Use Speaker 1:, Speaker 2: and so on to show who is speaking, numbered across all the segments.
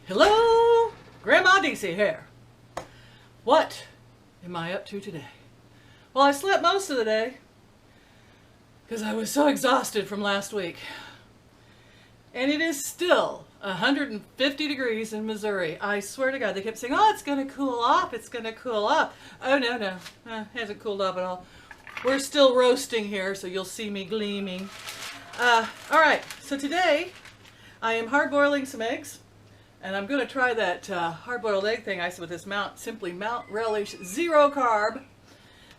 Speaker 1: Hello, Grandma DC here. What am I up to today? Well, I slept most of the day because I was so exhausted from last week. And it is still 150 degrees in Missouri. I swear to God, they kept saying, oh, it's going to cool off, it's going to cool off. Oh, no, it hasn't cooled off at all. We're still roasting here, so you'll see me gleaming. All right, so today I am hard-boiling some eggs. And I'm going to try that hard-boiled egg thing I said with this Simply Mount Relish Zero Carb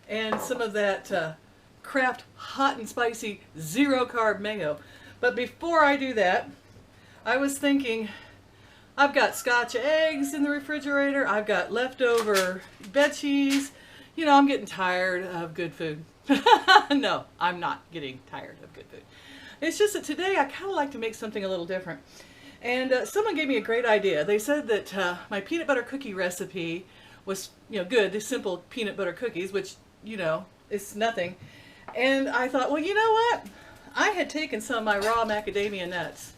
Speaker 1: and some of that Kraft Hot and Spicy Zero Carb Mayo. But before I do that, I was thinking, I've got Scotch eggs in the refrigerator. I've got leftover veggies. You know, I'm getting tired of good food. No, I'm not getting tired of good food. It's just that today I kind of like to make something a little different. And someone gave me a great idea. They said that my peanut butter cookie recipe was, good. The simple peanut butter cookies, which, is nothing. And I thought, well, you know what? I had taken some of my raw macadamia nuts,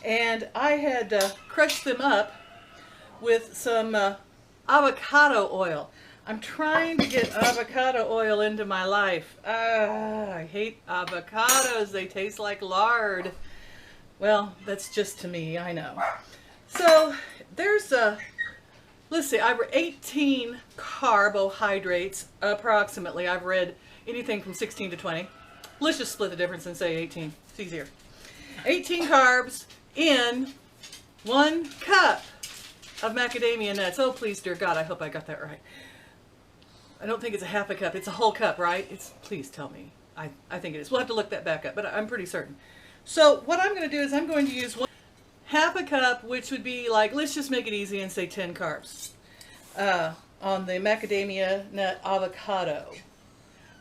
Speaker 1: and I had crushed them up with some avocado oil. I'm trying to get avocado oil into my life. I hate avocados. They taste like lard. Well, that's just to me, I know. So there's let's see, I've read 18 carbohydrates approximately. I've read anything from 16 to 20. Let's just split the difference and say 18. It's easier. 18 carbs in 1 cup of macadamia nuts. Oh, please, dear God, I hope I got that right. I don't think it's a half a cup. It's a whole cup, right? Please tell me. I think it is. We'll have to look that back up, but I'm pretty certain. So what I'm going to do is I'm going to use half a cup, which would be like, let's just make it easy and say 10 carbs on the macadamia nut avocado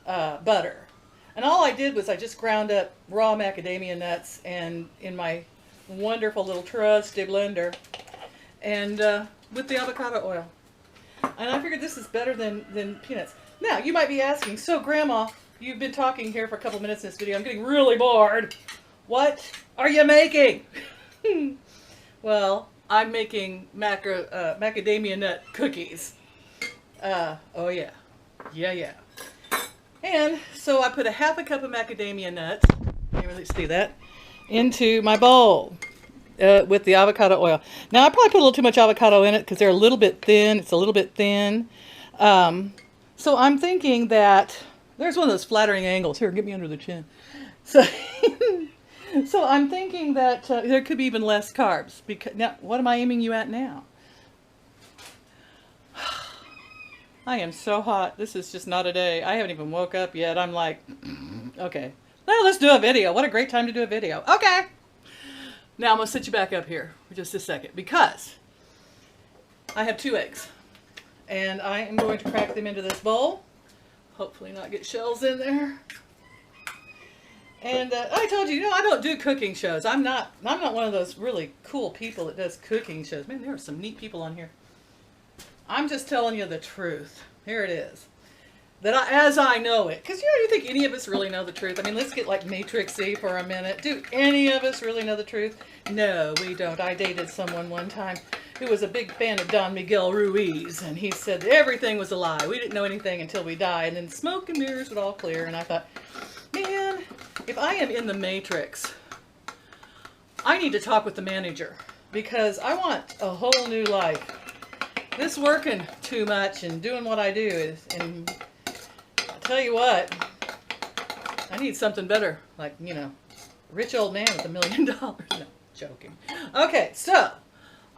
Speaker 1: butter. And all I did was I just ground up raw macadamia nuts and in my wonderful little trusty blender and with the avocado oil. And I figured this is better than peanuts. Now, you might be asking, so Grandma, you've been talking here for a couple minutes in this video. I'm getting really bored. What are you making? Well, I'm making macadamia nut cookies. Oh yeah. Yeah. And so I put a half a cup of macadamia nuts, can't really see that, into my bowl with the avocado oil. Now I probably put a little too much avocado in it because they're a little bit thin. It's a little bit thin. So I'm thinking that, there's one of those flattering angles. Here, get me under the chin. So I'm thinking that there could be even less carbs. Because now, what am I aiming you at now? I am so hot. This is just not a day. I haven't even woke up yet. I'm like, okay. Well, let's do a video. What a great time to do a video. Okay. Now I'm going to sit you back up here for just a second because I have 2 eggs. And I am going to crack them into this bowl. Hopefully not get shells in there. And I told you, I don't do cooking shows. I'm not one of those really cool people that does cooking shows. Man, there are some neat people on here. I'm just telling you the truth. Here it is. As I know it. Because, you think any of us really know the truth? I mean, let's get like Matrix-y for a minute. Do any of us really know the truth? No, we don't. I dated someone one time who was a big fan of Don Miguel Ruiz. And he said that everything was a lie. We didn't know anything until we died. And then smoke and mirrors would all clear. And I thought, man, if I am in the Matrix, I need to talk with the manager because I want a whole new life. This working too much and doing what I do is, and I'll tell you what, I need something better, like, rich old man with $1 million. No, joking. Okay, so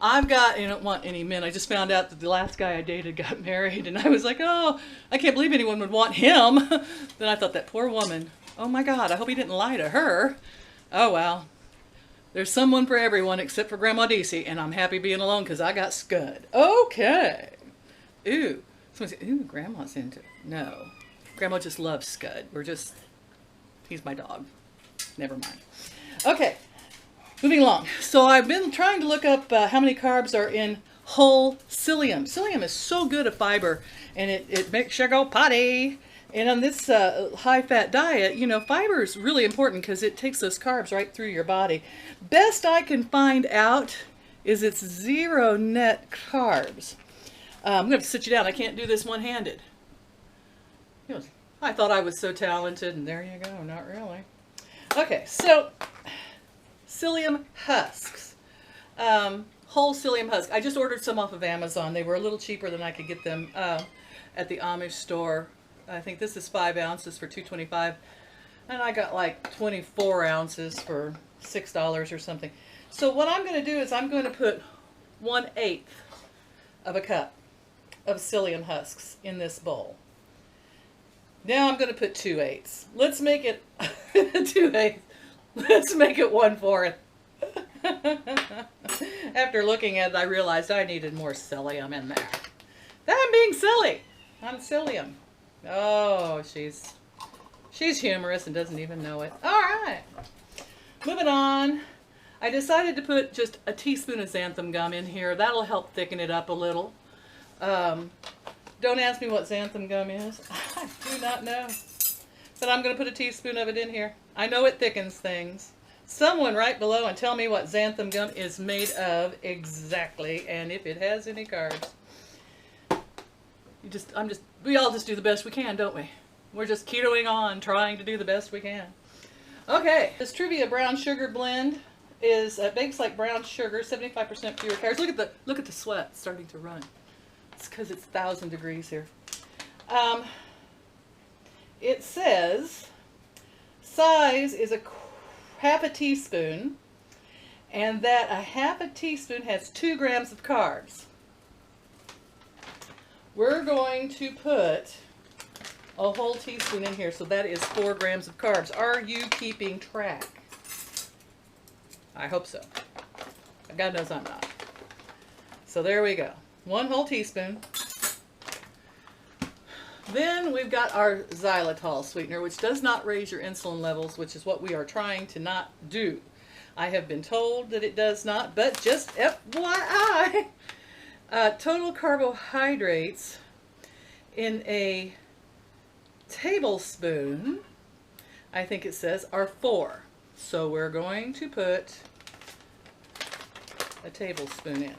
Speaker 1: I've got, I don't want any men. I just found out that the last guy I dated got married, and I was like, oh, I can't believe anyone would want him. Then I thought, that poor woman. Oh my God, I hope he didn't lie to her. Oh well. There's someone for everyone except for Grandma DC, and I'm happy being alone because I got Scud. Okay. Ooh. Someone said, ooh, Grandma's into it. No. Grandma just loves Scud. He's my dog. Never mind. Okay. Moving along. So I've been trying to look up how many carbs are in whole psyllium. Psyllium is so good a fiber, and it makes you go potty. And on this high-fat diet, fiber is really important because it takes those carbs right through your body. Best I can find out is it's 0 net carbs. I'm going to sit you down. I can't do this one-handed. I thought I was so talented, and there you go. Not really. Okay, so psyllium husks. Whole psyllium husk. I just ordered some off of Amazon. They were a little cheaper than I could get them at the Amish store. I think this is 5 ounces for $2.25, and I got like 24 ounces for $6 or something. So what I'm going to do is I'm going to put 1/8 of a cup of psyllium husks in this bowl. Now I'm going to put 2/8. Let's make it 2/8. Let's make it 1/4. After looking at it, I realized I needed more psyllium in there. I'm being silly. I'm psyllium. Oh, she's humorous and doesn't even know it. All right. Moving on. I decided to put just a teaspoon of xanthum gum in here. That'll help thicken it up a little. Don't ask me what xanthum gum is. I do not know. But I'm going to put a teaspoon of it in here. I know it thickens things. Someone write below and tell me what xanthum gum is made of exactly, and if it has any carbs. We all just do the best we can, don't we? We're just ketoing on, trying to do the best we can. Okay, this Stevia brown sugar blend is bakes like brown sugar, 75% fewer calories. Look at the sweat starting to run. It's because it's 1,000 degrees here. It says size is half a teaspoon, and that a half a teaspoon has 2 grams of carbs. We're going to put a whole teaspoon in here, so that is 4 grams of carbs. Are you keeping track? I hope so. God knows I'm not. So there we go. 1 whole teaspoon. Then we've got our xylitol sweetener, which does not raise your insulin levels, which is what we are trying to not do. I have been told that it does not, but just FYI. Total carbohydrates in a tablespoon, I think it says, are 4. So we're going to put a tablespoon in.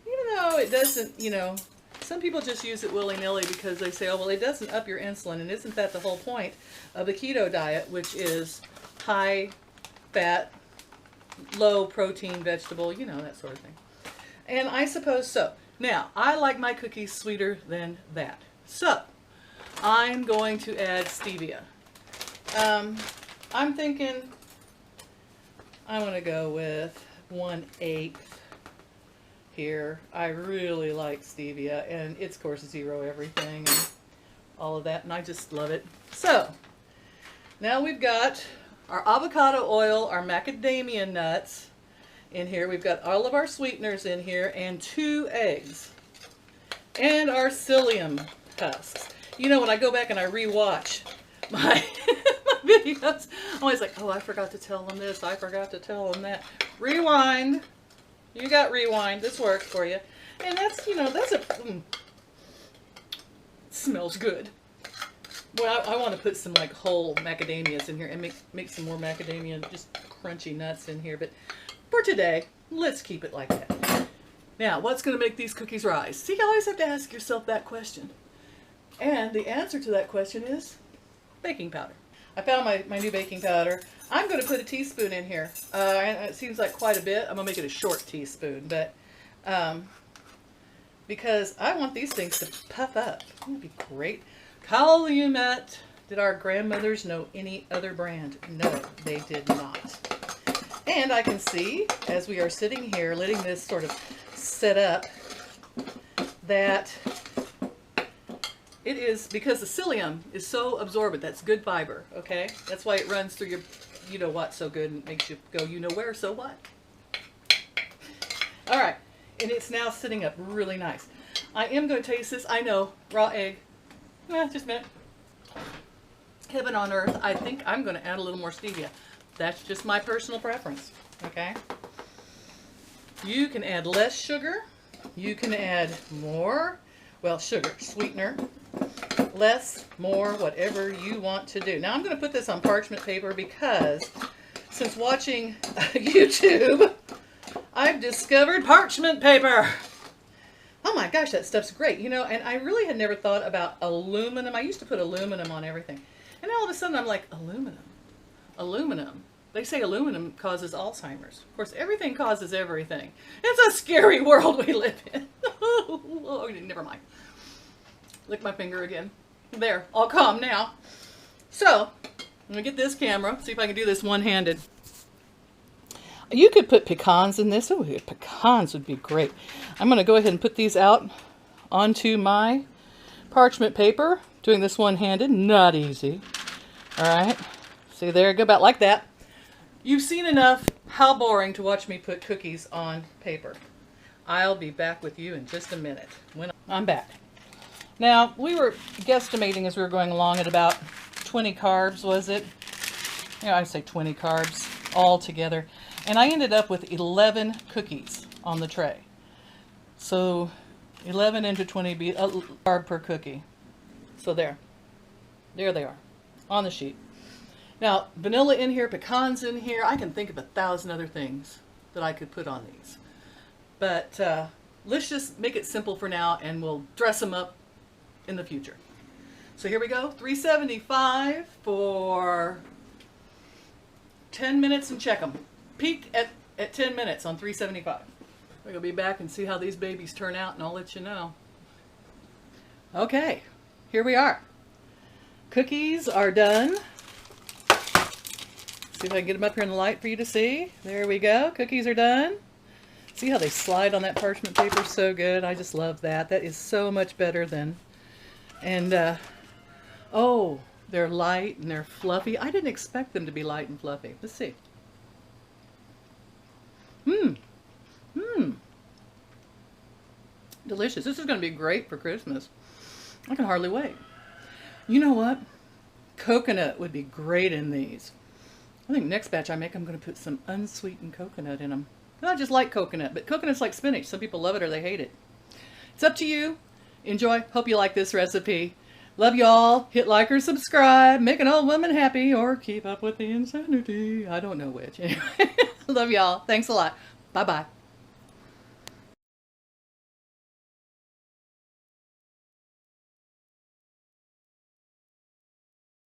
Speaker 1: Even though it doesn't, some people just use it willy-nilly because they say, oh, well, it doesn't up your insulin. And isn't that the whole point of the keto diet, which is high fat, low protein vegetable, that sort of thing. And I suppose so. Now, I like my cookies sweeter than that. So, I'm going to add stevia. I'm thinking I want to go with 1/8 here. I really like stevia, and it's, of course, 0 everything and all of that, and I just love it. So, now we've got our avocado oil, our macadamia nuts in here. We've got all of our sweeteners in here, and 2 eggs, and our psyllium husks. When I go back and I rewatch my videos, I'm always like, oh, I forgot to tell them this, I forgot to tell them that. Rewind. You got rewind. This works for you. And that's, it smells good. Well, I want to put some like whole macadamias in here and make some more macadamia, just crunchy nuts in here. But for today, let's keep it like that. Now, what's going to make these cookies rise? See, you always have to ask yourself that question. And the answer to that question is baking powder. I found my new baking powder. I'm going to put a teaspoon in here. And it seems like quite a bit. I'm going to make it a short teaspoon, but because I want these things to puff up. That would be great. Calumet. Did our grandmothers know any other brand? No, they did not. And I can see, as we are sitting here, letting this sort of set up, that it is, because the psyllium is so absorbent, that's good fiber, okay? That's why it runs through your you-know-what so good and makes you go you-know-where so what. All right, and it's now sitting up really nice. I am going to taste this. I know, raw egg. Just a minute. Heaven on earth. I think I'm going to add a little more stevia. That's just my personal preference, okay? You can add less sugar. You can add more, well, sugar, sweetener. Less, more, whatever you want to do. Now I'm going to put this on parchment paper because since watching YouTube, I've discovered parchment paper. Oh my gosh, that stuff's great. You know, and I really had never thought about aluminum. I used to put aluminum on everything. And all of a sudden I'm like, aluminum. Aluminum. They say aluminum causes Alzheimer's. Of course, everything causes everything. It's a scary world we live in. Oh, never mind. Lick my finger again. There, all calm now. So, I'm going to get this camera, see if I can do this one-handed. You could put pecans in this. Oh, pecans would be great. I'm going to go ahead and put these out onto my parchment paper. Doing this one-handed, not easy. All right. See, there you go, about like that. You've seen enough. How boring to watch me put cookies on paper. I'll be back with you in just a minute. When I'm back. Now, we were guesstimating as we were going along at about 20 carbs, was it? Yeah, I say 20 carbs all together. And I ended up with 11 cookies on the tray. So 11 into 20 be a carb per cookie. So there they are on the sheet. Now, vanilla in here, pecans in here. I can think of 1,000 other things that I could put on these. But let's just make it simple for now, and we'll dress them up in the future. So here we go, 375 for 10 minutes and check them. Peak at 10 minutes on 375. We're going to be back and see how these babies turn out, and I'll let you know. Okay, here we are. Cookies are done. See if I can get them up here in the light for you to see. There we go, cookies are done. See how they slide on that parchment paper? So good. I just love that. That is so much better than... And, oh, they're light and they're fluffy. I didn't expect them to be light and fluffy. Let's see. Delicious. This is going to be great for Christmas. I can hardly wait. You know what? Coconut would be great in these. I think next batch I make, I'm going to put some unsweetened coconut in them. I just like coconut, but coconut's like spinach. Some people love it or they hate it. It's up to you. Enjoy. Hope you like this recipe. Love y'all. Hit like or subscribe. Make an old woman happy or keep up with the insanity. I don't know which. Anyway, love y'all. Thanks a lot. Bye-bye.